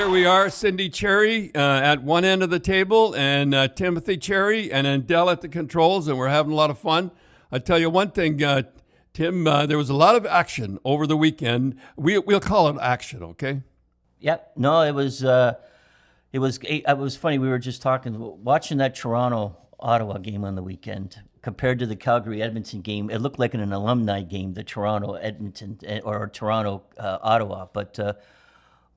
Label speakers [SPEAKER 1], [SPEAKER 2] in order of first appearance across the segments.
[SPEAKER 1] Here we are, Cindy Cherry at one end of the table, and Timothy Cherry and then Dell at the controls, and we're having a lot of fun. I tell you one thing, Tim, there was a lot of action over the weekend. We'll call it action, okay?
[SPEAKER 2] Yep. No, it was funny. We were just watching that Toronto-Ottawa game on the weekend compared to the Calgary-Edmonton game. It looked like an alumni game, the Toronto-Edmonton or Toronto-Ottawa, but.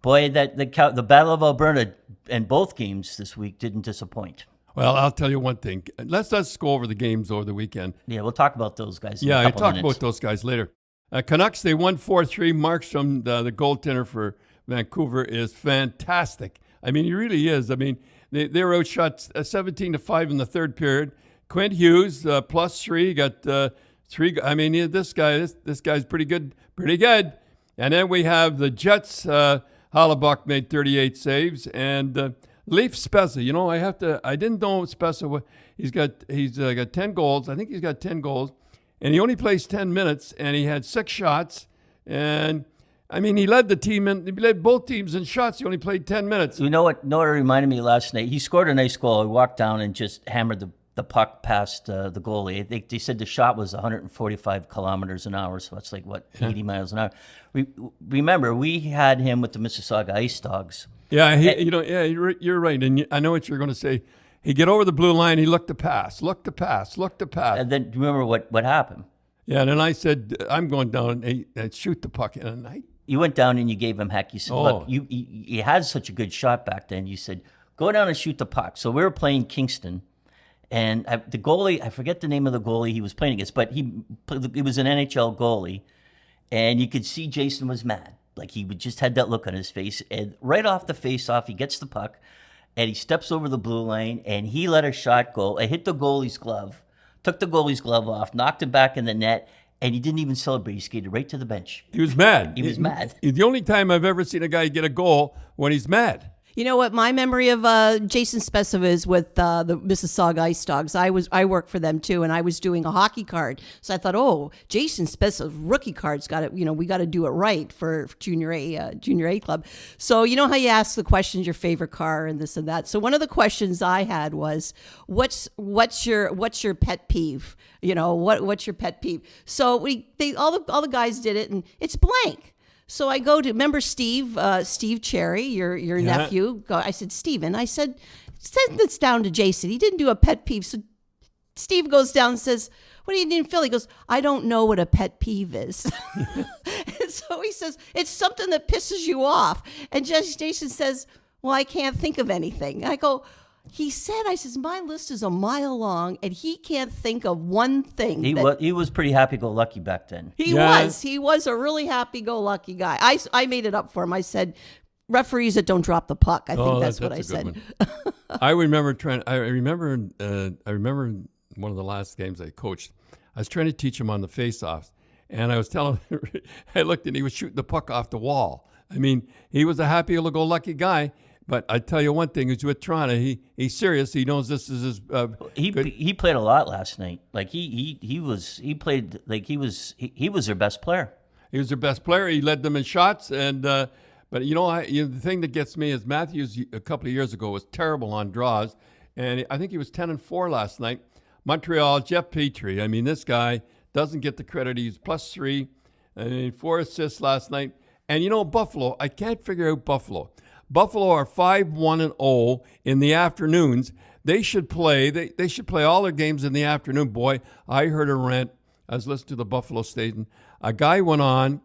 [SPEAKER 2] Boy, the Battle of Alberta and both games this week didn't disappoint.
[SPEAKER 1] Well, I'll tell you one thing. Let's go over the games over the weekend.
[SPEAKER 2] Yeah, we'll talk about those guys.
[SPEAKER 1] Yeah, I'll talk about those guys later. Canucks, they won 4-3. Markstrom, the goaltender for Vancouver, is fantastic. I mean, he really is. I mean, they were outshot 17-5 in the third period. Quint Hughes, +3, got 3. I mean, this guy's pretty good. And then we have the Jets. Hallebuck made 38 saves, and Leaf Spezza. You know, I didn't know Spezza. He's got 10 goals. I think he's got 10 goals, and he only plays 10 minutes, and he had 6 shots. And I mean, he led both teams in shots. He only played 10 minutes.
[SPEAKER 2] You know what? It reminded me last night. He scored a nice goal. He walked down and just hammered the puck past the goalie. They said the shot was 145 kilometers an hour, so that's like, 80 miles an hour. Remember, we had him with the Mississauga Ice Dogs.
[SPEAKER 1] Yeah, you're right. And I know what you're going to say. He get over the blue line, he looked to pass.
[SPEAKER 2] And then remember what happened?
[SPEAKER 1] Yeah, and then I said, I'm going down and shoot the puck in a night.
[SPEAKER 2] You went down and you gave him heck. You said, look, you had such a good shot back then. You said, go down and shoot the puck. So we were playing Kingston. And the goalie, I forget the name of the goalie he was playing against, but he was an NHL goalie. And you could see Jason was mad. Like he just had that look on his face. And right off the face-off, he gets the puck. And he steps over the blue line. And he let a shot go. It hit the goalie's glove. Took the goalie's glove off. Knocked him back in the net. And he didn't even celebrate. He skated right to the bench.
[SPEAKER 1] He was mad.
[SPEAKER 2] He was mad.
[SPEAKER 1] It's the only time I've ever seen a guy get a goal when he's mad.
[SPEAKER 3] You know what my memory of Jason Spezza is with the Mississauga Ice Dogs. I worked for them too, and I was doing a hockey card. So I thought, Jason Spezza's rookie card's got it. You know, we got to do it right for junior A club. So you know how you ask the questions, your favorite car and this and that. So one of the questions I had was, what's your pet peeve? You know, what's your pet peeve? So all the guys did it, and it's blank. So I go to, remember Steve Cherry, your nephew? I said, Steven, send this down to Jason. He didn't do a pet peeve. So Steve goes down and says, what do you need in Philly? He goes, I don't know what a pet peeve is. And so he says, it's something that pisses you off. And Jason says, well, I can't think of anything. I go, I says, my list is a mile long, and he can't think of one thing.
[SPEAKER 2] He was pretty happy-go-lucky back then.
[SPEAKER 3] He was a really happy-go-lucky guy. I made it up for him. I said, referees that don't drop the puck. I think that's what I said.
[SPEAKER 1] I remember one of the last games I coached. I was trying to teach him on the face-offs, and I was telling him, I looked and he was shooting the puck off the wall. I mean, he was a happy-go-lucky guy. But I tell you one thing: he's with Toronto. He's serious. He knows this is his.
[SPEAKER 2] He played a lot last night. Like he played like he was their best player.
[SPEAKER 1] He was their best player. He led them in shots. And but the thing that gets me is Matthews a couple of years ago was terrible on draws, and I think he was 10-4 last night. Montreal, Jeff Petrie. I mean, this guy doesn't get the credit. He's +3, and 4 assists last night. And Buffalo. I can't figure out Buffalo. Buffalo are 5-1-0 in the afternoons. They should play. They should play all their games in the afternoon. Boy, I heard a rant. I was listening to the Buffalo station. A guy went on,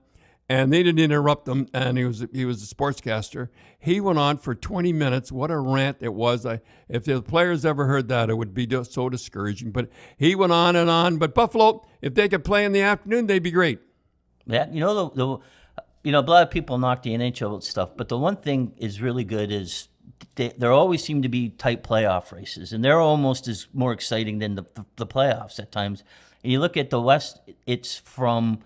[SPEAKER 1] and they didn't interrupt him. And he was a sportscaster. He went on for 20 minutes. What a rant it was! If the players ever heard that, it would be so discouraging. But he went on and on. But Buffalo, if they could play in the afternoon, they'd be great.
[SPEAKER 2] Yeah, a lot of people knock the NHL stuff, but the one thing is really good is there always seem to be tight playoff races, and they're almost as more exciting than the playoffs at times. And you look at the West, it's from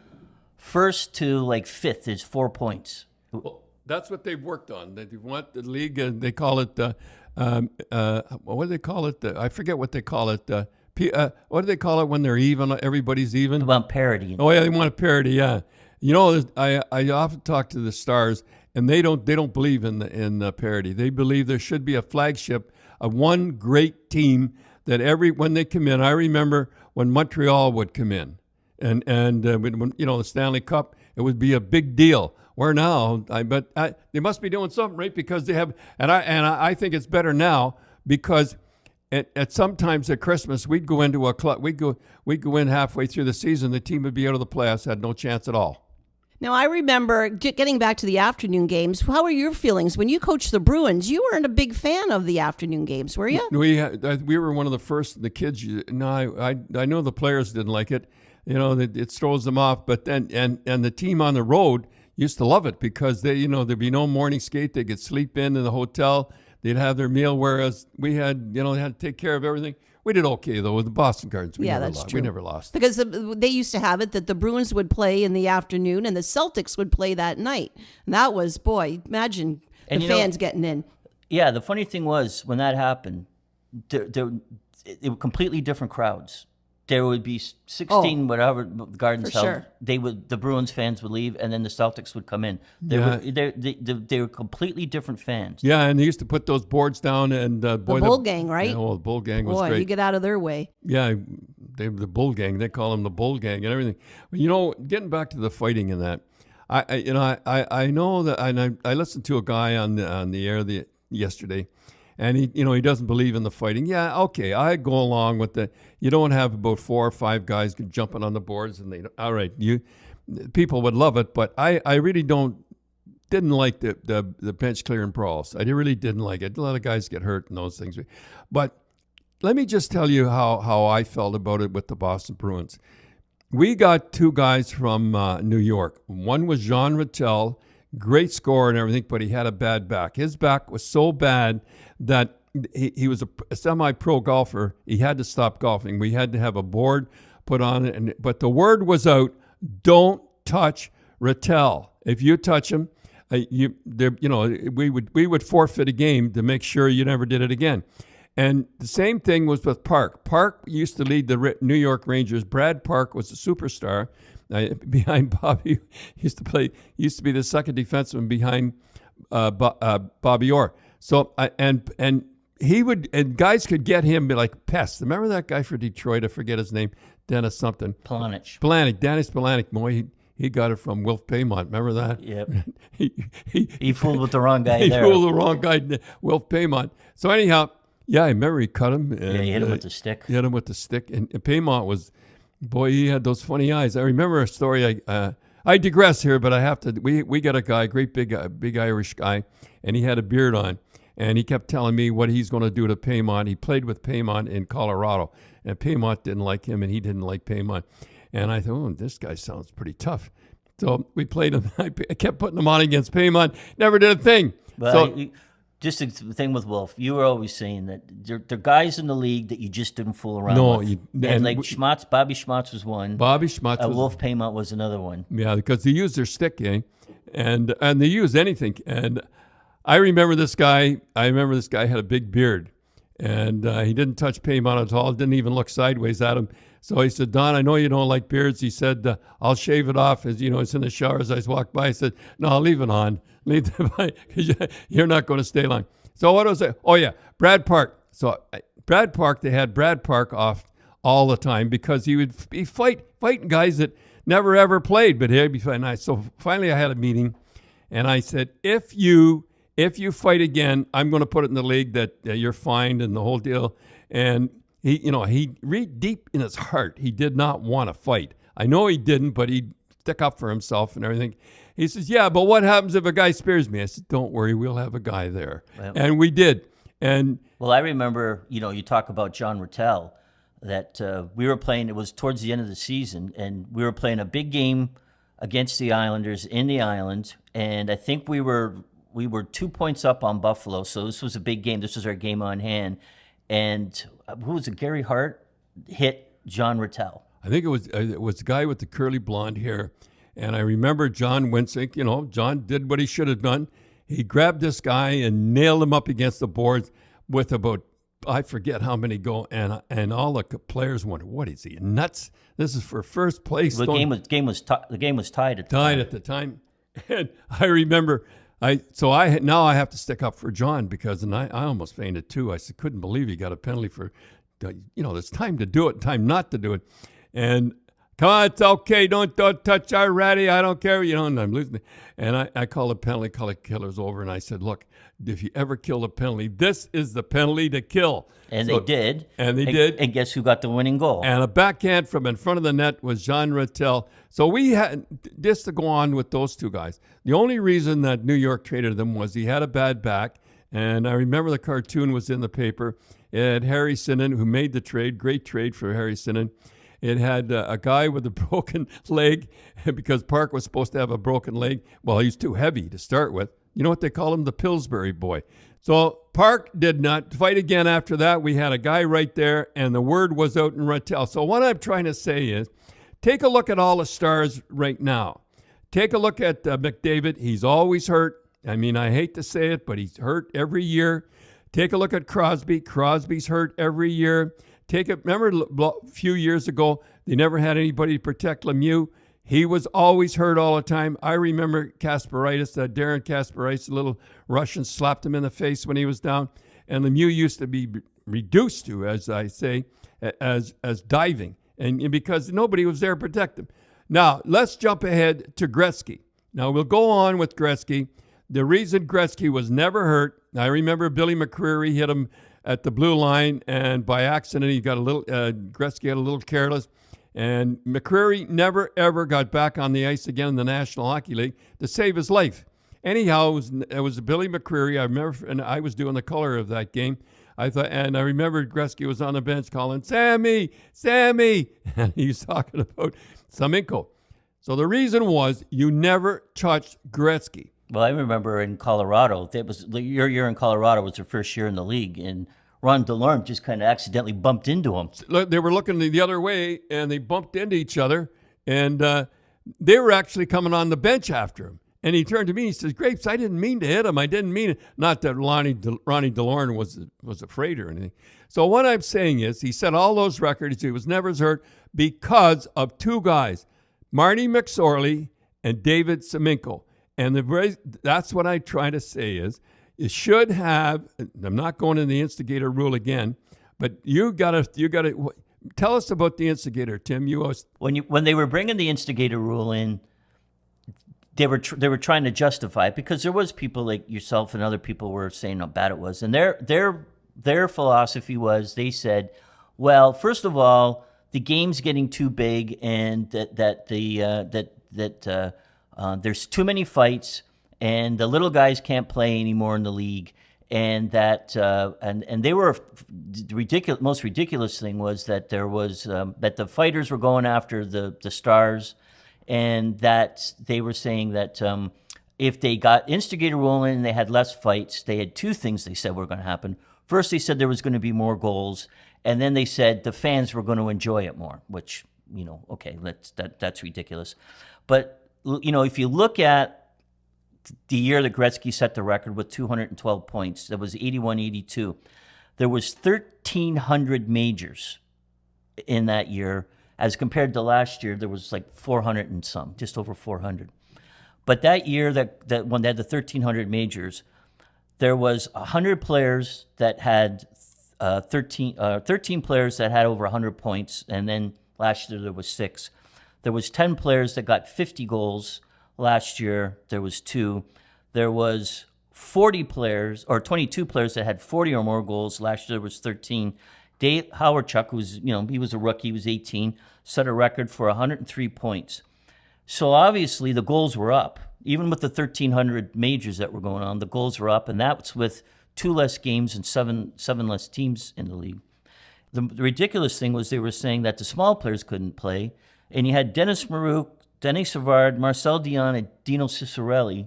[SPEAKER 2] first to like fifth is 4 points.
[SPEAKER 1] Well, that's what they've worked on. They want the league, they call it, what do they call it? I forget what they call it. What do they call it when they're even? Everybody's even?
[SPEAKER 2] About parity.
[SPEAKER 1] Oh, yeah, they want a parity, yeah. I often talk to the Stars, and they don't believe in the parity. They believe there should be a flagship, one great team that when they come in. I remember when Montreal would come in, and when the Stanley Cup, it would be a big deal. Where now, they must be doing something right, because they have, and I think it's better now, because at sometimes at Christmas we'd go into a club, we'd go in halfway through the season, the team would be out of the playoffs, had no chance at all.
[SPEAKER 3] Now, I remember getting back to the afternoon games. How were your feelings when you coached the Bruins? You weren't a big fan of the afternoon games, were you?
[SPEAKER 1] We were one of the first. The kids, I know the players didn't like it. It throws them off. But then and the team on the road used to love it, because there'd be no morning skate. They could sleep in the hotel. They'd have their meal, whereas we had, they had to take care of everything. We did okay, though, with the Boston Gardens.
[SPEAKER 3] That's true.
[SPEAKER 1] We never lost.
[SPEAKER 3] Because they used to have it that the Bruins would play in the afternoon and the Celtics would play that night. And that was, imagine the fans getting in.
[SPEAKER 2] Yeah, the funny thing was, when that happened, they were completely different crowds. There would be 16 whatever Gardens held. Sure. The Bruins fans would leave, and then the Celtics would come in. They were completely different fans.
[SPEAKER 1] Yeah, and they used to put those boards down, and
[SPEAKER 3] the Bull Gang, right?
[SPEAKER 1] The Bull Gang was great.
[SPEAKER 3] You get out of their way.
[SPEAKER 1] Yeah, the Bull Gang. They call them the Bull Gang and everything. Getting back to the fighting and that, I know that, and I listened to a guy on the air yesterday. And he doesn't believe in the fighting. Yeah, okay, I go along with the. You don't have about 4 or 5 guys jumping on the boards, and all right, people would love it, but I really didn't like the bench clearing brawls. I really didn't like it. A lot of guys get hurt and those things. But let me just tell you how I felt about it with the Boston Bruins. We got 2 guys from New York. One was Jean Rattel, great scorer and everything, but he had a bad back. His back was so bad that he was a semi-pro golfer. He had to stop golfing. We had to have a board put on it. But the word was out, don't touch Rattel. If you touch him, we would forfeit a game to make sure you never did it again. And the same thing was with Park. Park used to lead the New York Rangers. Brad Park was a superstar. Behind Bobby, used to be the second defenseman behind Bobby Orr. So and guys could get him like pests. Remember that guy for Detroit? I forget his name. Dennis something.
[SPEAKER 2] Dennis
[SPEAKER 1] Polanic. Boy, he got it from Wilf Paymont. Remember that?
[SPEAKER 2] Yep. he fooled with the wrong guy.
[SPEAKER 1] He fooled the wrong guy, Wilf Paymont. So anyhow, I remember he cut him. And,
[SPEAKER 2] he hit him with the stick.
[SPEAKER 1] And Paymont was. Boy, he had those funny eyes. I remember a story. I digress here, but I have to. We got a guy, great big Irish guy, and he had a beard on, and he kept telling me what he's going to do to Paymont. He played with Paymont in Colorado, and Paymont didn't like him, and he didn't like Paymont. And I thought, this guy sounds pretty tough. So we played him. I kept putting him on against Paymont. Never did a thing.
[SPEAKER 2] But just the thing with Wolf, you were always saying that there are guys in the league that you just didn't fool around with. And like Schmatz, Bobby Schmatz was one.
[SPEAKER 1] Bobby Schmatz was
[SPEAKER 2] Wolf Paymont was another one.
[SPEAKER 1] Yeah, because they used their stick, and they used anything. And I remember this guy had a big beard, and he didn't touch Paymont at all. Didn't even look sideways at him. So he said, Don, I know you don't like beards. He said, I'll shave it off. As it's in the shower. As I walked by, I said, no, I'll leave it on. Leave it on, because you're not going to stay long. So what was it? Oh, yeah, Brad Park. So Brad Park, they had Brad Park off all the time because he would be fighting guys that never ever played, but he'd be fighting. So finally I had a meeting, and I said, if you fight again, I'm going to put it in the league that you're fined and the whole deal. And he read deep in his heart, he did not want to fight. I know he didn't, but he'd stick up for himself and everything. He says, yeah, but what happens if a guy spears me? I said, don't worry, we'll have a guy there. Well, and we did. And
[SPEAKER 2] I remember, you talk about John Rattel, that we were playing, it was towards the end of the season, and we were playing a big game against the Islanders in the island, and I think we were 2 points up on Buffalo, so this was a big game. This was our game on hand. And who was it? Gary Hart hit John Rattel.
[SPEAKER 1] I think it was the guy with the curly blonde hair. And I remember John Winsink, John did what he should have done. He grabbed this guy and nailed him up against the boards with about, I forget how many go. And all the players wondered, what is he, nuts? This is for first place.
[SPEAKER 2] The game was tied at the time.
[SPEAKER 1] Tied at the time. And I remember Now I have to stick up for John because I almost fainted too. I couldn't believe he got a penalty for, there's time to do it, time not to do it. And come on, it's okay. Don't touch our ratty. I don't care. And I'm losing. And I called the penalty killers over, and I said, look, if you ever kill a penalty, this is the penalty to kill.
[SPEAKER 2] And they did.
[SPEAKER 1] And they did.
[SPEAKER 2] And guess who got the winning goal?
[SPEAKER 1] And a backhand from in front of the net was Jean Rattel. So we had, just to go on with those two guys, the only reason that New York traded them was he had a bad back. And I remember the cartoon was in the paper. It had Harry Sinnen, who made the trade. Great trade for Harry Sinnen. It had a guy with a broken leg because Park was supposed to have a broken leg. Well, he's too heavy to start with. You know what they call him? The Pillsbury boy. So Park did not fight again after that. We had a guy right there, and the word was out in Rattel. So what I'm trying to say is, take a look at all the stars right now. Take a look at McDavid. He's always hurt. I mean, I hate to say it, but he's hurt every year. Take a look at Crosby. Crosby's hurt every year. Remember a few years ago, they never had anybody to protect Lemieux. He was always hurt all the time. I remember Kasparaitis, Darren Kasparaitis, a little Russian, slapped him in the face when he was down. And Lemieux used to be reduced to, as I say, as diving. And because nobody was there to protect him. Now, let's jump ahead to Gretzky. Now, we'll go on with Gretzky. The reason Gretzky was never hurt, I remember Billy McCreary hit him at the blue line, and by accident, Gretzky got a little careless. And McCreary never, ever got back on the ice again in the National Hockey League to save his life. Anyhow, it was Billy McCreary. I remember, and I was doing the color of that game. I remember Gretzky was on the bench calling, Sammy, and he was talking about Semenko. So the reason was you never touched Gretzky.
[SPEAKER 2] Well, I remember in Colorado, your year in Colorado was their first year in the league, and Ron DeLorme just kind of accidentally bumped into him.
[SPEAKER 1] They were looking the other way, and they bumped into each other, and they were actually coming on the bench after him. And he turned to me and he says, Grapes, I didn't mean to hit him. I didn't mean it. Not that Ronnie DeLorme was afraid or anything. So what I'm saying is he set all those records. He was never hurt because of two guys, Marty McSorley and David Semenko. And that's what I try to say is it should have, I'm not going in the instigator rule again, but you got to tell us about the instigator, Tim.
[SPEAKER 2] When they were bringing the instigator rule in, they were trying to justify it because there was people like yourself and other people were saying how bad it was. And their philosophy was, they said, well, first of all, the game's getting too big and that there's too many fights, and the little guys can't play anymore in the league, and that and they were the most ridiculous thing was that there was that the fighters were going after the stars, and that they were saying that if they got instigator rule in and they had less fights, they had two things they said were going to happen. First, they said there was going to be more goals, and then they said the fans were going to enjoy it more, which okay, that's ridiculous, but. If you look at the year that Gretzky set the record with 212 points, that was 81-82. There was 1,300 majors in that year, as compared to last year, there was like 400 and some, just over 400. But that year that when they had the 1,300 majors, there was 100 players that had 13 players that had over 100 points, and then last year there was 6. There was 10 players that got 50 goals. Last year, there was 2. There was 40 players, or 22 players that had 40 or more goals. Last year, there was 13. Dave Howardchuk, who's, he was a rookie, he was 18, set a record for 103 points. So obviously, the goals were up. Even with the 1,300 majors that were going on, the goals were up, and that's with 2 less games and seven less teams in the league. The ridiculous thing was they were saying that the small players couldn't play, and you had Dennis Marouk, Denny Savard, Marcel Dion, and Dino Ciccarelli,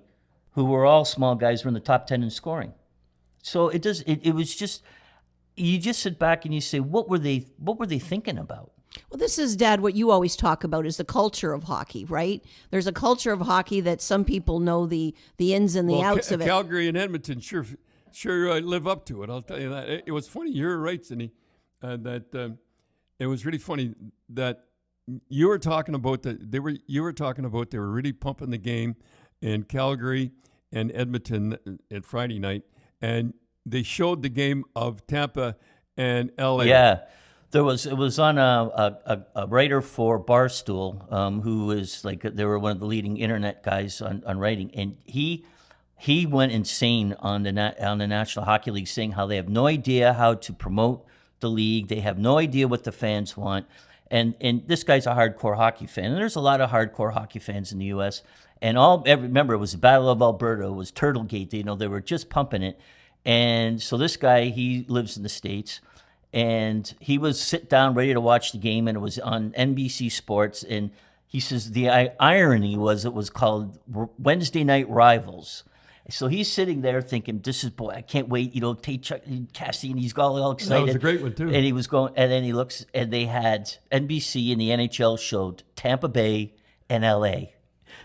[SPEAKER 2] who were all small guys, were in the top 10 in scoring. So it was just, you just sit back and you say, what were they thinking about?
[SPEAKER 3] Well, this is, Dad, what you always talk about is the culture of hockey, right? There's a culture of hockey that some people know the ins and the outs of it.
[SPEAKER 1] Calgary and Edmonton sure live up to it. I'll tell you that. It was funny. You're right, Cindy, that it was really funny that they were really pumping the game in Calgary, and Edmonton at Friday night, and they showed the game of Tampa and LA.
[SPEAKER 2] Yeah. It was on a writer for Barstool, who is like, they were one of the leading internet guys on writing, and he went insane on the National Hockey League, saying how they have no idea how to promote the league, they have no idea what the fans want, and this guy's a hardcore hockey fan, and there's a lot of hardcore hockey fans in the U.S. And remember, it was the Battle of Alberta, it was Turtlegate, they were just pumping it, and so this guy, he lives in the States. And he was sit down ready to watch the game, and it was on NBC Sports. And he says the irony was it was called Wednesday Night Rivals. So he's sitting there thinking, "This is boy, I can't wait." Chuck, Cassie, and he's all excited.
[SPEAKER 1] That was a great one too.
[SPEAKER 2] And he was going, and then he looks, and they had NBC and the NHL showed Tampa Bay and LA.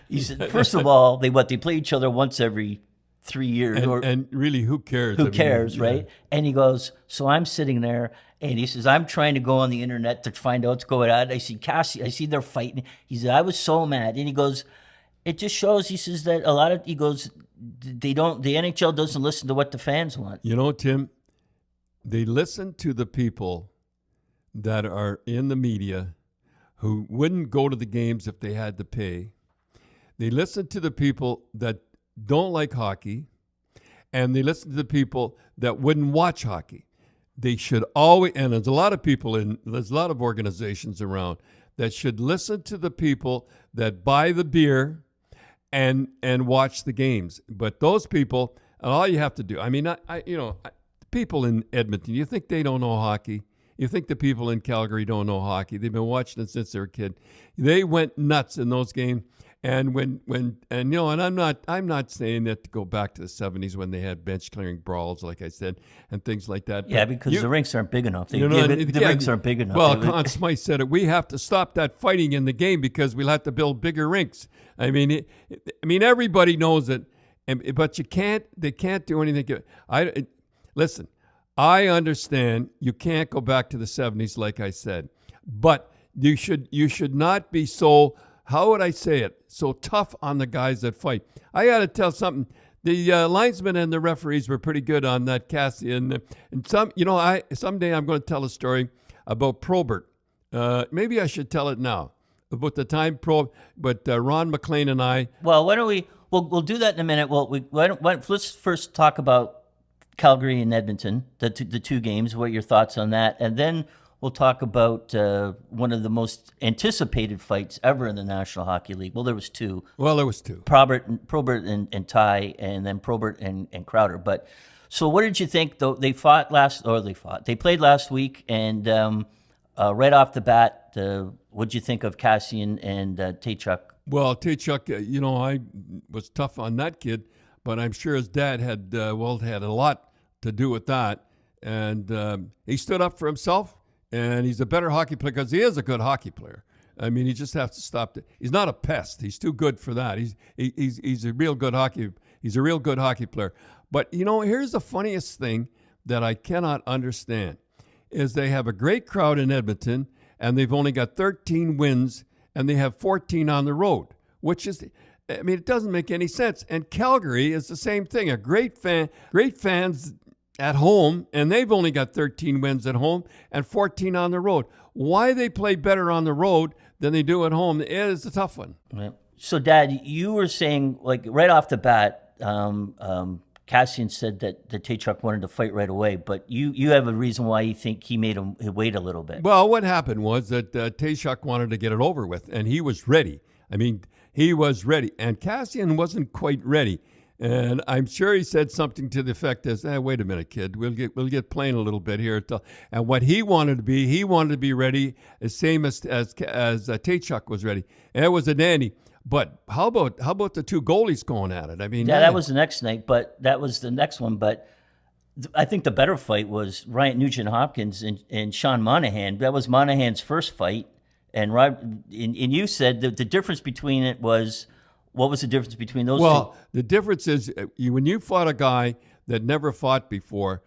[SPEAKER 2] He said, first of all, they play each other once every 3 years,
[SPEAKER 1] and really, who cares?
[SPEAKER 2] Who cares, right? And he goes, so I'm sitting there, and he says, I'm trying to go on the internet to find out what's going on. I see Cassie, I see they're fighting. He said, I was so mad. And he goes, it just shows, he says, that the NHL doesn't listen to what the fans want.
[SPEAKER 1] Tim, they listen to the people that are in the media who wouldn't go to the games if they had to pay. They listen to the people that don't like hockey, and they listen to the people that wouldn't watch hockey. They should always, and there's a lot of organizations around that should listen to the people that buy the beer and watch the games. But those people, all you have to do, people in Edmonton, you think they don't know hockey? You think the people in Calgary don't know hockey? They've been watching it since they were a kid. They went nuts in those games. And I'm not saying that to go back to the 70s when they had bench clearing brawls, like I said, and things like that.
[SPEAKER 2] Yeah, because the rinks aren't big enough. The rinks aren't big enough.
[SPEAKER 1] Well, Conn Smythe said it. We have to stop that fighting in the game because we'll have to build bigger rinks. Everybody knows it, but they can't do anything. Listen, I understand you can't go back to the 70s, like I said, but you should not be so. How would I say it? So tough on the guys that fight. I got to tell something. The linesmen and the referees were pretty good on that, Cassie. And someday I'm going to tell a story about Probert. Maybe I should tell it now about the time but Ron McLean and I.
[SPEAKER 2] Well, why don't we'll do that in a minute. Well, let's first talk about Calgary and Edmonton, the two games. What are your thoughts on that? And then we'll talk about one of the most anticipated fights ever in the National Hockey League. Well, there was two. Probert and Ty, and then Probert and Crowder. But so, what did you think? Though they played last week, and right off the bat, what did you think of Cassian and Tkachuk?
[SPEAKER 1] Well, Tkachuk, I was tough on that kid, but I'm sure his dad had a lot to do with that, and he stood up for himself. And he's a better hockey player because he is a good hockey player. He just has to stop. He's not a pest. He's too good for that. He's a real good hockey. He's a real good hockey player. But here's the funniest thing that I cannot understand is they have a great crowd in Edmonton, and they've only got 13 wins, and they have 14 on the road, which is, it doesn't make any sense. And Calgary is the same thing. A great fans at home, and they've only got 13 wins at home and 14 on the road. Why they play better on the road than they do at home is a tough one.
[SPEAKER 2] Right. So, Dad, you were saying, like, right off the bat, Cassian said that Tkachuk wanted to fight right away, but you have a reason why you think he made him wait a little bit.
[SPEAKER 1] Well, what happened was that Tkachuk wanted to get it over with, and he was ready. He was ready, and Cassian wasn't quite ready. And I'm sure he said something to the effect as, wait a minute, kid, we'll get playing a little bit here. And what he wanted to be ready, the same as Tkachuk was ready. And it was a dandy. But how about the two goalies going at it?
[SPEAKER 2] That was the next night, but that was the next one. But I think the better fight was Ryan Nugent-Hopkins and Sean Monahan. That was Monahan's first fight. And you said that the difference between it was, what was the difference between those two?
[SPEAKER 1] Well, the difference is when you fought a guy that never fought before,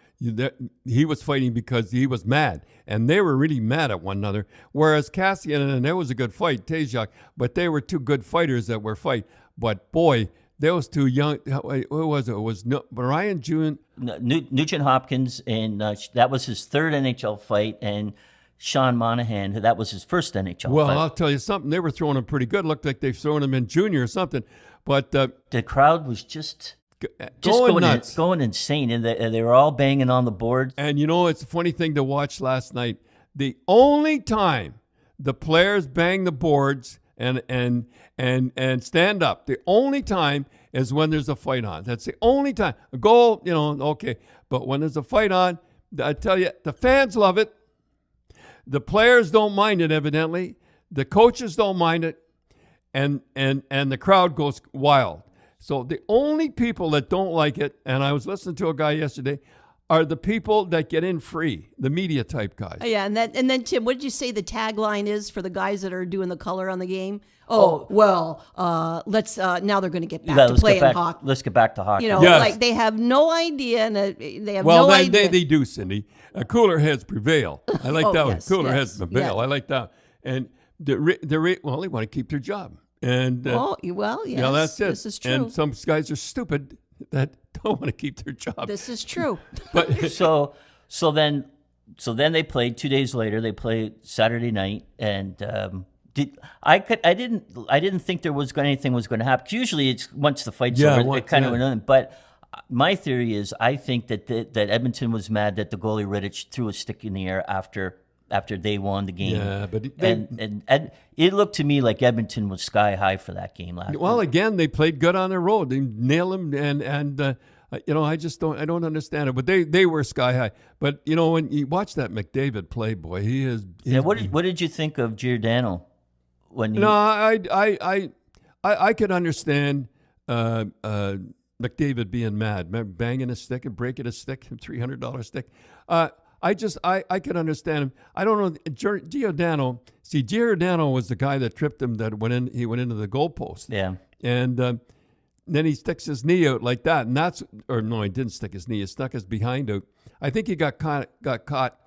[SPEAKER 1] he was fighting because he was mad, and they were really mad at one another. Whereas Cassian, and there was a good fight, Tkachuk, but they were two good fighters that were fight. But boy, those two young. Who was it? It was Ryan June.
[SPEAKER 2] Nugent Hopkins, and that was his third NHL fight, and Sean Monahan, that was his first NHL
[SPEAKER 1] Well,
[SPEAKER 2] fight.
[SPEAKER 1] I'll tell you something. They were throwing him pretty good. Looked like they've thrown him in junior or something. But
[SPEAKER 2] the crowd was just
[SPEAKER 1] going nuts,
[SPEAKER 2] going insane, and they were all banging on the board.
[SPEAKER 1] And it's a funny thing to watch last night. The only time the players bang the boards and stand up, the only time is when there's a fight on. That's the only time. A goal, okay. But when there's a fight on, I tell you, the fans love it. The players don't mind it, evidently. The coaches don't mind it. And the crowd goes wild. So the only people that don't like it, and I was listening to a guy yesterday, are the people that get in free, the media type guys.
[SPEAKER 3] Yeah, and then Tim, what did you say the tagline is for the guys that are doing the color on the game? Let's now they're going to get back to playing hockey.
[SPEAKER 2] Let's get back to hockey.
[SPEAKER 1] Yes.
[SPEAKER 3] Like they have no idea, and they have
[SPEAKER 1] no
[SPEAKER 3] idea.
[SPEAKER 1] Well, they do, Cindy. Cooler heads prevail. I like that one.
[SPEAKER 3] Yes,
[SPEAKER 1] Cooler
[SPEAKER 3] yes,
[SPEAKER 1] heads prevail.
[SPEAKER 3] yeah.
[SPEAKER 1] I like that. And they want to keep their job. And
[SPEAKER 3] yes,
[SPEAKER 1] that's it.
[SPEAKER 3] This is true.
[SPEAKER 1] And some guys are stupid that don't want to keep their job.
[SPEAKER 3] This is true.
[SPEAKER 1] But
[SPEAKER 2] so then they played 2 days later. They played Saturday night, and I didn't think there was anything was going to happen. 'Cause usually it's once the fight's over, it kind of went on. But my theory is I think that Edmonton was mad that the goalie Rittich threw a stick in the air after they won the game.
[SPEAKER 1] Yeah, but
[SPEAKER 2] and it looked to me like Edmonton was sky high for that game last.
[SPEAKER 1] Well, again, they played good on the road. They nailed them, and I just don't understand it. But they were sky high. But when you watch that McDavid play, boy, he is.
[SPEAKER 2] What did you think of Giordano?
[SPEAKER 1] I could understand McDavid being mad, banging a stick and breaking a stick, $300 stick. I could understand him. I don't know Giordano. See, Giordano was the guy that tripped him. That went in. He went into the goalpost.
[SPEAKER 2] Yeah.
[SPEAKER 1] And then he sticks his knee out like that, and he didn't stick his knee. He stuck his behind out. I think he got caught.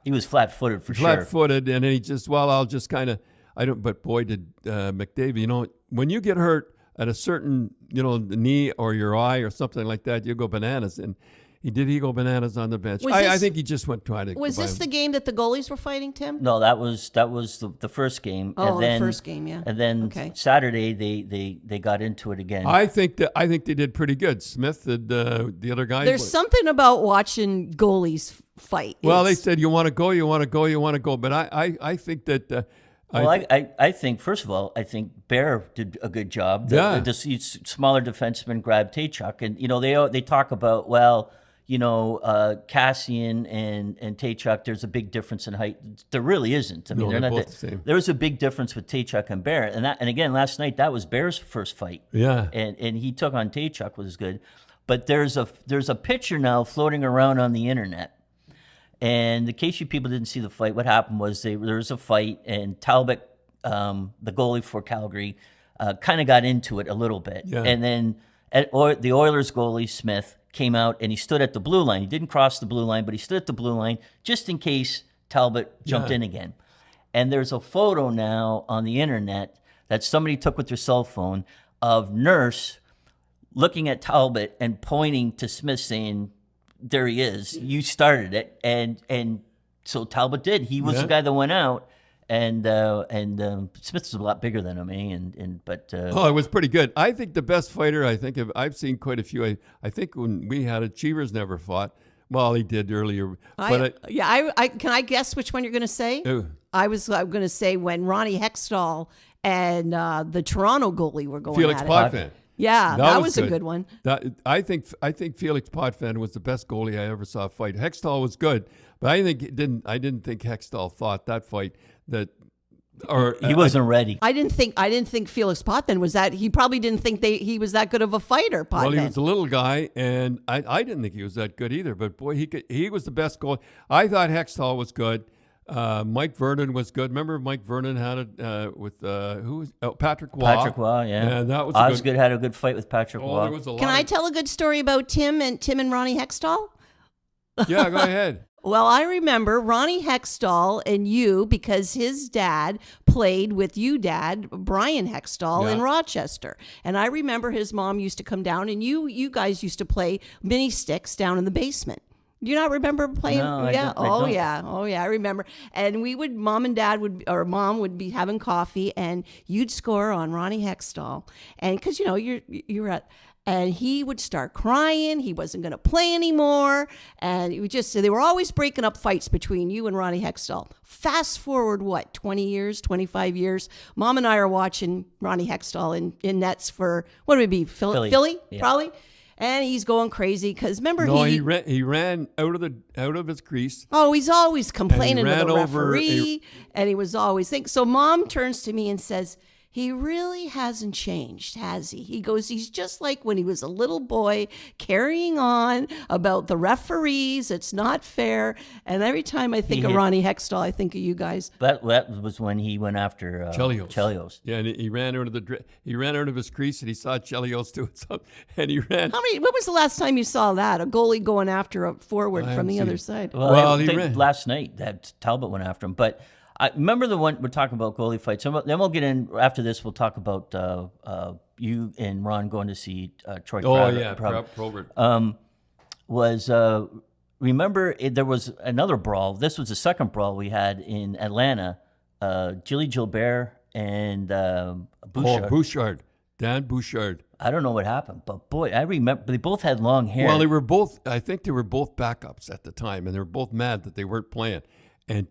[SPEAKER 2] He was flat-footed for sure.
[SPEAKER 1] Flat-footed, and then he just I'll just kind of But boy, did McDavid. When you get hurt at a certain knee or your eye or something like that, you go bananas. And he go bananas on the bench. I think he just went trying to.
[SPEAKER 3] Was this the game that the goalies were fighting, Tim?
[SPEAKER 2] No, that was the first game.
[SPEAKER 3] Oh,
[SPEAKER 2] and then,
[SPEAKER 3] the first game, yeah.
[SPEAKER 2] And then Saturday they got into it again.
[SPEAKER 1] I think they did pretty good. Smith and the other guys.
[SPEAKER 3] There's something about watching goalies fight.
[SPEAKER 1] Well, they said you want to go, you want to go, you want to go. But I think that.
[SPEAKER 2] I think, first of all, I think Bear did a good job. The smaller defensemen grabbed Taychuk, and they talk about Cassian and Taychuk. There's a big difference in height. There really isn't. I mean, they're not
[SPEAKER 1] both the same.
[SPEAKER 2] There was a big difference with Taychuk and Bear, and again last night that was Bear's first fight.
[SPEAKER 1] Yeah,
[SPEAKER 2] and he took on Taychuk, was good, but there's a picture now floating around on the internet. And in case you people didn't see the fight, what happened was there was a fight, and Talbot, the goalie for Calgary, kind of got into it a little bit.
[SPEAKER 1] Yeah.
[SPEAKER 2] And then the Oilers goalie, Smith, came out, and he stood at the blue line. He didn't cross the blue line, but he stood at the blue line just in case Talbot jumped in again. And there's a photo now on the internet that somebody took with their cell phone of Nurse looking at Talbot and pointing to Smith saying, "There he is. You started it," and so Talbot did. He was the guy that went out, and Smith is a lot bigger than him, but
[SPEAKER 1] it was pretty good. I think the best fighter. I've seen quite a few. I think when we had it, Cheevers never fought. Well, he did earlier, but
[SPEAKER 3] can I guess which one you're going to say? I'm going to say when Ronnie Hextall and the Toronto goalie were going
[SPEAKER 1] Felix
[SPEAKER 3] at it.
[SPEAKER 1] Potvin.
[SPEAKER 3] Yeah, that was a good one.
[SPEAKER 1] I think Felix Potvin was the best goalie I ever saw fight. Hextall was good, but I didn't think Hextall fought that fight
[SPEAKER 2] he wasn't ready.
[SPEAKER 3] I didn't think Felix Potvin was that. He probably didn't think he was that good of a fighter. Potvin.
[SPEAKER 1] Well, he was a little guy, and I didn't think he was that good either. But boy, he was the best goalie. I thought Hextall was good. Mike Vernon was good. Remember Mike Vernon had it with Patrick Waugh.
[SPEAKER 2] Patrick Waugh, yeah.
[SPEAKER 1] That was
[SPEAKER 2] Osgood had a good fight with Patrick Waugh.
[SPEAKER 1] There was a lot
[SPEAKER 3] Can I tell a good story about Tim and Ronnie Hextall?
[SPEAKER 1] Yeah, go ahead.
[SPEAKER 3] Well, I remember Ronnie Hextall and you, because his dad played with you, Dad, Brian Hextall in Rochester. And I remember his mom used to come down, and you guys used to play mini sticks down in the basement. Do you not remember playing?
[SPEAKER 2] No, I
[SPEAKER 3] yeah.
[SPEAKER 2] don't.
[SPEAKER 3] I remember. And Mom and Dad Mom would be having coffee, and you'd score on Ronnie Hextall, and because you're at. And he would start crying. He wasn't going to play anymore. And they were always breaking up fights between you and Ronnie Hextall. Fast forward, 20 years, 25 years. Mom and I are watching Ronnie Hextall in nets for, what would it be, Philly?
[SPEAKER 2] Yeah.
[SPEAKER 3] Probably. And he's going crazy because remember
[SPEAKER 1] he ran out of his crease.
[SPEAKER 3] Oh, he's always complaining to the
[SPEAKER 1] over
[SPEAKER 3] referee. And he was always so Mom turns to me and says, he really hasn't changed, has he? He goes, he's just like when he was a little boy, carrying on about the referees. It's not fair. And every time I think of Ronnie Hextall, I think of you guys.
[SPEAKER 2] That was when he went after Chelios.
[SPEAKER 1] Yeah, and he ran out of his crease, and he saw Chelios doing something, and he ran.
[SPEAKER 3] When was the last time you saw that? A goalie going after a forward from the other side?
[SPEAKER 2] Well, I think last night that Talbot went after him, but. I remember the one we're talking about goalie fights. Then we'll get in after this. We'll talk about you and Ron going to see Troy.
[SPEAKER 1] Probert.
[SPEAKER 2] Remember there was another brawl. This was the second brawl we had in Atlanta. Gilly Gilbert and Bouchard.
[SPEAKER 1] Bouchard. Dan Bouchard.
[SPEAKER 2] I don't know what happened, but boy, I remember they both had long hair.
[SPEAKER 1] Well, I think they were both backups at the time, and they were both mad that they weren't playing, and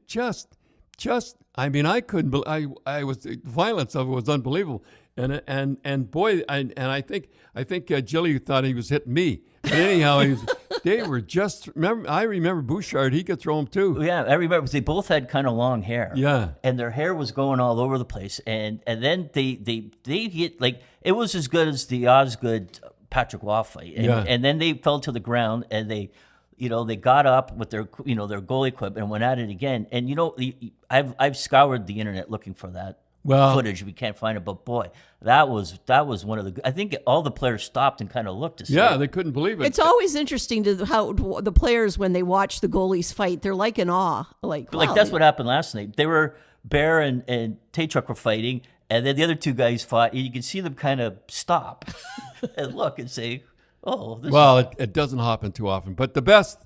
[SPEAKER 1] I couldn't believe, the violence of it was unbelievable. And boy, I think Gilly thought he was hitting me. But anyhow, they were just, I remember Bouchard, he could throw him too.
[SPEAKER 2] Yeah, I remember because they both had kind of long hair.
[SPEAKER 1] Yeah.
[SPEAKER 2] And their hair was going all over the place. And then they hit, like, it was as good as the Osgood Patrick Waugh fight. And then they fell to the ground, and they got up with their goalie equipment and went at it again. And I've scoured the internet looking for that footage. We can't find it, but boy, that was one of the. I think all the players stopped and kind of looked to see.
[SPEAKER 1] Yeah, they couldn't believe it.
[SPEAKER 3] It's always interesting to how the players, when they watch the goalies fight, they're like in awe. Like
[SPEAKER 2] that's what happened last night. They were Bear and Taychuk were fighting, and then the other two guys fought, and you can see them kind of stop and look and say.
[SPEAKER 1] It doesn't happen too often. But the best,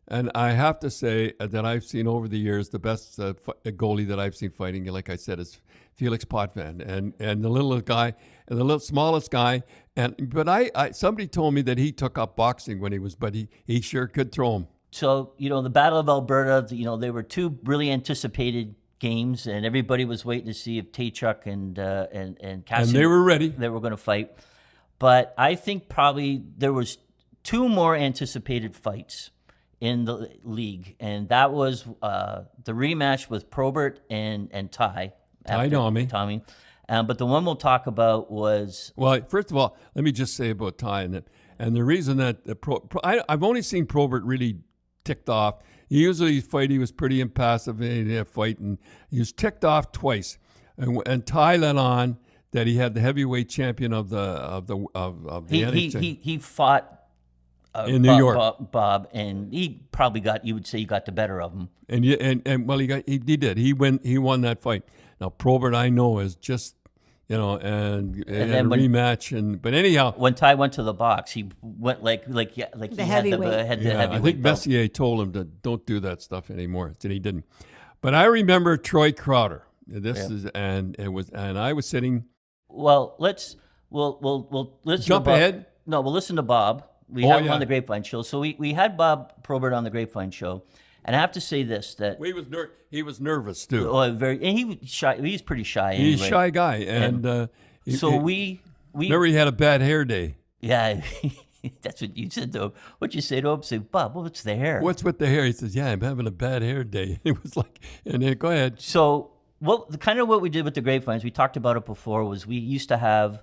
[SPEAKER 1] and I have to say that I've seen over the years, the best goalie that I've seen fighting, like I said, is Felix Potvin, and the little guy, and the little smallest guy. But I somebody told me that he took up boxing when he sure could throw him.
[SPEAKER 2] So the Battle of Alberta, they were two really anticipated games, and everybody was waiting to see if Taychuk and Cassidy,
[SPEAKER 1] and they were ready.
[SPEAKER 2] They were going to fight. But I think probably there was two more anticipated fights in the league, and that was the rematch with Probert and Tommy. But the one we'll talk about was...
[SPEAKER 1] Well, first of all, let me just say about Ty, and the reason that I've only seen Probert really ticked off. Usually his fight, he was pretty impassive in a fight, and he was ticked off twice. And Ty let on that he had the heavyweight champion of the NHL.
[SPEAKER 2] He fought
[SPEAKER 1] in New York,
[SPEAKER 2] Bob, and he probably got the better of him.
[SPEAKER 1] He did. He won that fight. Now Probert, I know, is just and then a rematch. But anyhow,
[SPEAKER 2] when Ty went to the box, he went like
[SPEAKER 3] the
[SPEAKER 2] he
[SPEAKER 3] heavyweight.
[SPEAKER 2] had the heavyweight.
[SPEAKER 1] I think Messier told him to don't do that stuff anymore, and he didn't. But I remember Troy Crowder. I was sitting.
[SPEAKER 2] Well, we'll listen.
[SPEAKER 1] Jump ahead.
[SPEAKER 2] No, we'll listen to Bob. We had him on the Grapevine show. So we had Bob Probert on the Grapevine show, and I have to say this: that
[SPEAKER 1] he was nervous too.
[SPEAKER 2] Oh, and he was shy. He's pretty shy. Anyway.
[SPEAKER 1] He's a shy guy, and
[SPEAKER 2] we
[SPEAKER 1] remember he had a bad hair day.
[SPEAKER 2] Yeah, that's what you said to him. What'd you say to him? Say, Bob, what's the hair?
[SPEAKER 1] What's with the hair? He says, yeah, I'm having a bad hair day. It was like, and then go ahead.
[SPEAKER 2] So. Well, kind of what we did with the Grapevines, we talked about it before, was we used to have,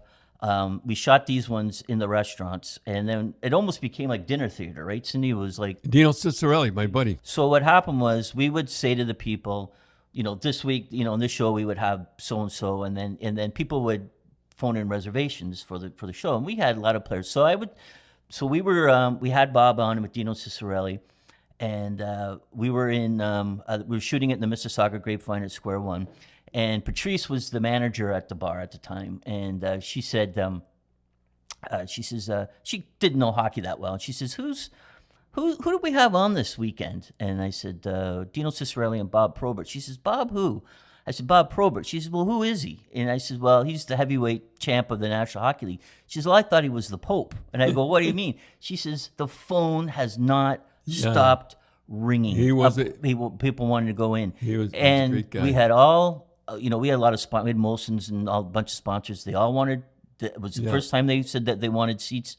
[SPEAKER 2] we shot these ones in the restaurants, and then it almost became like dinner theater, right, Cindy? It was like...
[SPEAKER 1] Dino Cicerelli, my buddy.
[SPEAKER 2] So what happened was we would say to the people, this week, in this show, we would have so-and-so, and then people would phone in reservations for the show, and we had a lot of players. We had Bob on with Dino Cicerelli, and we were shooting it in the Mississauga Grapevine at Square One, and Patrice was the manager at the bar at the time, and she said, she says she didn't know hockey that well, and she says, who do we have on this weekend? And I said, Dino Cicerelli and Bob Probert. She says, Bob who? I said, Bob Probert. She says, well, who is he? And I said, well, he's the heavyweight champ of the National Hockey League. She says, well, I thought he was the Pope. And I go, what do you mean? She says, the phone has not stopped ringing. People wanted to go in.
[SPEAKER 1] He was
[SPEAKER 2] and
[SPEAKER 1] a great guy.
[SPEAKER 2] We had all, we had a lot of sponsors. We had Molson's and a bunch of sponsors. They all wanted, it was the first time they said that they wanted seats,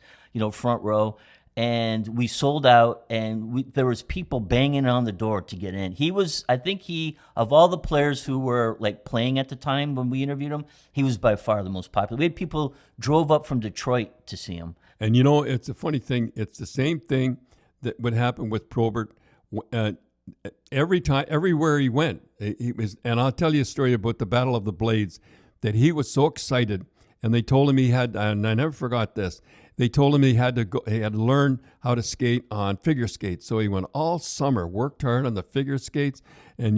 [SPEAKER 2] front row. And we sold out, and there was people banging on the door to get in. I think of all the players who were like playing at the time when we interviewed him, he was by far the most popular. We had people drove up from Detroit to see him.
[SPEAKER 1] And it's a funny thing. It's the same thing that would happen with Probert. Everywhere he went, he was. And I'll tell you a story about the Battle of the Blades, that he was so excited, and they told him he had, and I never forgot this. They told him he had to learn how to skate on figure skates. So he went all summer, worked hard on the figure skates, and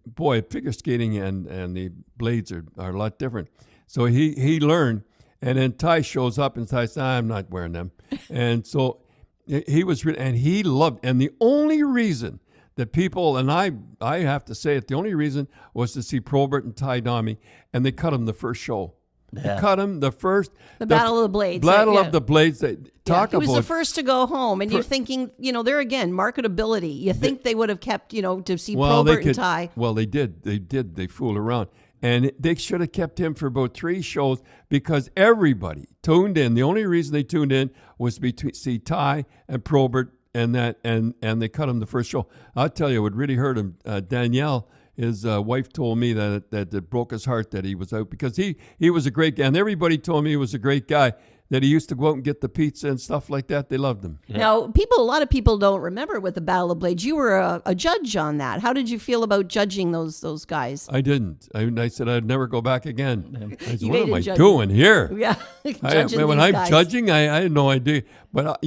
[SPEAKER 1] boy, figure skating and the blades are a lot different. So he learned, and then Ty shows up and Ty says, I'm not wearing them. And so he was, and he loved, and the only reason that people, and I have to say it, the only reason was to see Probert and Ty Domi, and they cut him the first show.
[SPEAKER 2] Yeah.
[SPEAKER 1] They cut him the first.
[SPEAKER 3] The Battle of the Blades.
[SPEAKER 1] Battle of the Blades. He
[SPEAKER 3] was the first to go home, and you're thinking, there again, marketability. You think they would have kept, to see Probert and Ty.
[SPEAKER 1] Well, they did. They fooled around. And they should have kept him for about 3 shows because everybody tuned in. The only reason they tuned in was to see Ty and Probert, and they cut him the first show. I'll tell you, it really hurt him. Danielle, his wife, told me that it broke his heart that he was out, because he was a great guy, and everybody told me he was a great guy, that he used to go out and get the pizza and stuff like that. They loved him.
[SPEAKER 3] Yeah. Now, a lot of people don't remember with the Battle of Blades. You were a judge on that. How did you feel about judging those guys?
[SPEAKER 1] I didn't. I said I'd never go back again. I said, what am I
[SPEAKER 3] judge.
[SPEAKER 1] doing here?
[SPEAKER 3] Yeah,
[SPEAKER 1] when I'm judging, I had no idea. But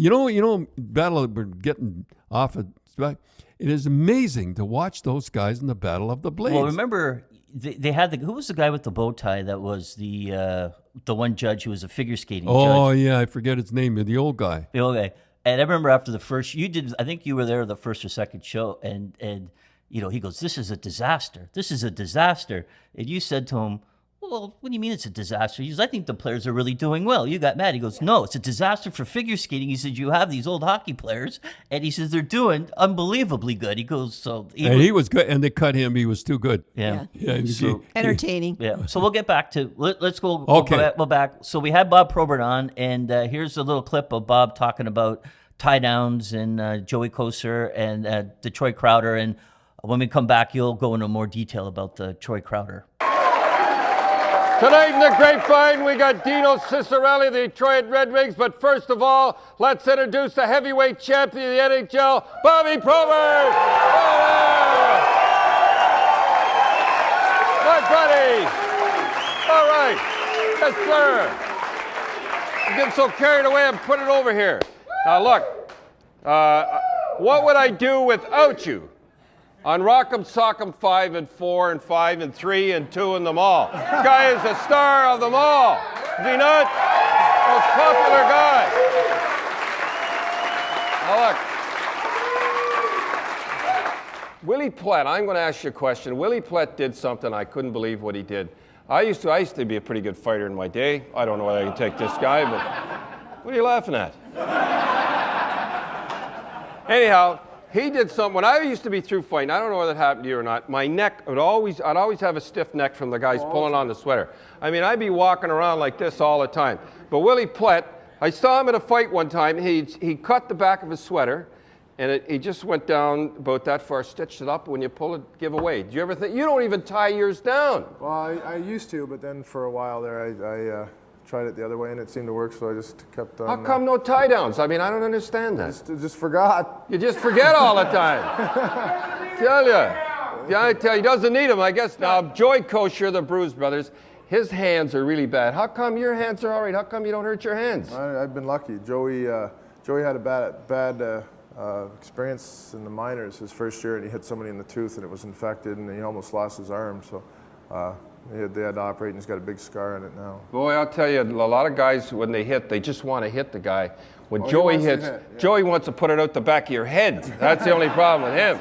[SPEAKER 1] Battle, we're getting off of. It is amazing to watch those guys in the Battle of the Blades.
[SPEAKER 2] Well, remember, they had who was the guy with the bow tie that was the one judge who was a figure skating judge?
[SPEAKER 1] Oh, yeah, I forget his name, the old guy.
[SPEAKER 2] The old guy. And I remember after the first, I think you were there the first or second show, and he goes, this is a disaster. This is a disaster. And you said to him, well, what do you mean it's a disaster? He goes, I think the players are really doing well. You got mad. He goes, no, it's a disaster for figure skating. He said, you have these old hockey players, and he says they're doing unbelievably good. He goes,
[SPEAKER 1] he was good, and they cut him. He was too good.
[SPEAKER 2] Yeah.
[SPEAKER 3] Entertaining.
[SPEAKER 2] Yeah. So we'll get back to, let's go.
[SPEAKER 1] Okay.
[SPEAKER 2] We'll back. So we had Bob Probert on, and here's a little clip of Bob talking about tie downs and Joey Kocur and Detroit Crowder. And when we come back, you'll go into more detail about the Troy Crowder.
[SPEAKER 4] Tonight in the Grapevine, we got Dino Cicerelli, the Detroit Red Wings. But first of all, let's introduce the heavyweight champion of the NHL, Bobby Probert. My buddy. All right. Yes, sir. I'm getting so carried away, I'm putting it over here. Now, look. What would I do without you? On Rock'em Sock'em 5 and 4 and 5 and 3 and 2 in them all. This guy is the star of them all. Is he not? Most popular guy. Now look. Willie Plett, I'm going to ask you a question. Willie Plett did something I couldn't believe what he did. I used to be a pretty good fighter in my day. I don't know whether I can take this guy, but what are you laughing at? Anyhow, he did something. When I used to be through fighting, I don't know whether it happened to you or not, my neck I'd always have a stiff neck from the guys pulling on the sweater. I mean, I'd be walking around like this all the time. But Willie Plett, I saw him in a fight one time. He cut the back of his sweater, and he just went down about that far, stitched it up. When you pull it, give away. Do you ever think, you don't even tie yours down?
[SPEAKER 5] Well, I used to, but then for a while there, I tried it the other way, and it seemed to work, so I just kept on.
[SPEAKER 4] How come no tie downs? I mean, I don't understand that.
[SPEAKER 5] Just forgot.
[SPEAKER 4] You just forget all the time. Tell you. Yeah, I tell you, he doesn't need them, I guess. Now, Joey Kocur, the Bruise Brothers, his hands are really bad. How come your hands are all right? How come you don't hurt your hands?
[SPEAKER 5] I've been lucky. Joey had a bad experience in the minors his first year, and he hit somebody in the tooth, and it was infected, and he almost lost his arm. So they had to operate, and he's got a big scar on it now.
[SPEAKER 4] Boy, I'll tell you, a lot of guys, when they hit, they just want to hit the guy. When
[SPEAKER 5] Oh,
[SPEAKER 4] Joey
[SPEAKER 5] he wants to
[SPEAKER 4] hits,
[SPEAKER 5] hit, yeah.
[SPEAKER 4] Joey wants to put it out the back of your head. That's the only problem with him.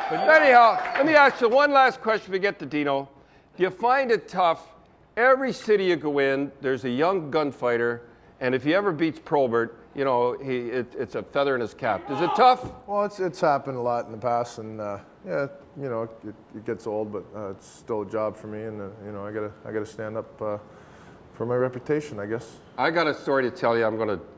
[SPEAKER 4] But anyhow, let me ask you one last question before we get to Dino. Do you find it tough? Every city you go in, there's a young gunfighter, and if he ever beats Probert, you know, it's a feather in his cap. Is it tough?
[SPEAKER 5] Well, it's happened a lot in the past, and yeah, you know, it gets old, but it's still a job for me, and you know, I gotta stand up for my reputation, I guess.
[SPEAKER 4] I got a story to tell you.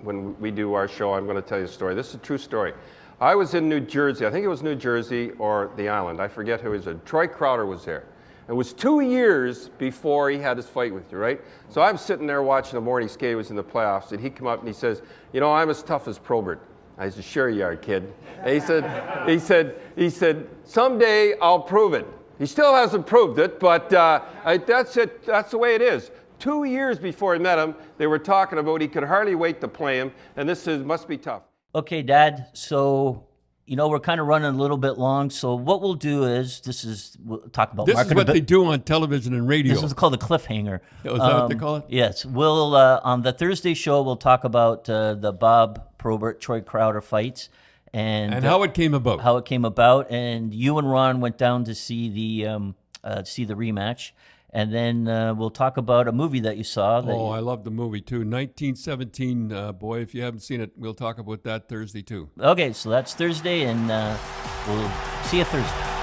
[SPEAKER 4] When we do our show, I'm gonna tell you a story. This is a true story. I was in New Jersey. I think it was New Jersey or the island. I forget who was there. Troy Crowder was there. It was 2 years before he had his fight with you, right? So I'm sitting there watching the morning skate. He was in the playoffs, and he come up and he says, "You know, I'm as tough as Probert." I said, "Sure you are, kid." And he said, "Someday I'll prove it." He still hasn't proved it, but that's it. That's the way it is. 2 years before I met him, they were talking about he could hardly wait to play him, and must be tough.
[SPEAKER 2] Okay, Dad. So, you know, we're kind of running a little bit long. So what we'll do is, we'll talk about
[SPEAKER 1] This is
[SPEAKER 2] marketing.
[SPEAKER 1] what they do on television and radio.
[SPEAKER 2] This is called a cliffhanger.
[SPEAKER 1] Oh, is that what they call it?
[SPEAKER 2] Yes. We'll on the Thursday show, we'll talk about the Bob Probert, Troy Crowder fights. And
[SPEAKER 1] how it came about.
[SPEAKER 2] How it came about. And you and Ron went down to see the rematch. And then we'll talk about a movie that you saw.
[SPEAKER 1] I love the movie too. 1917, boy, if you haven't seen it, we'll talk about that Thursday too.
[SPEAKER 2] Okay, so that's Thursday, and we'll see you Thursday.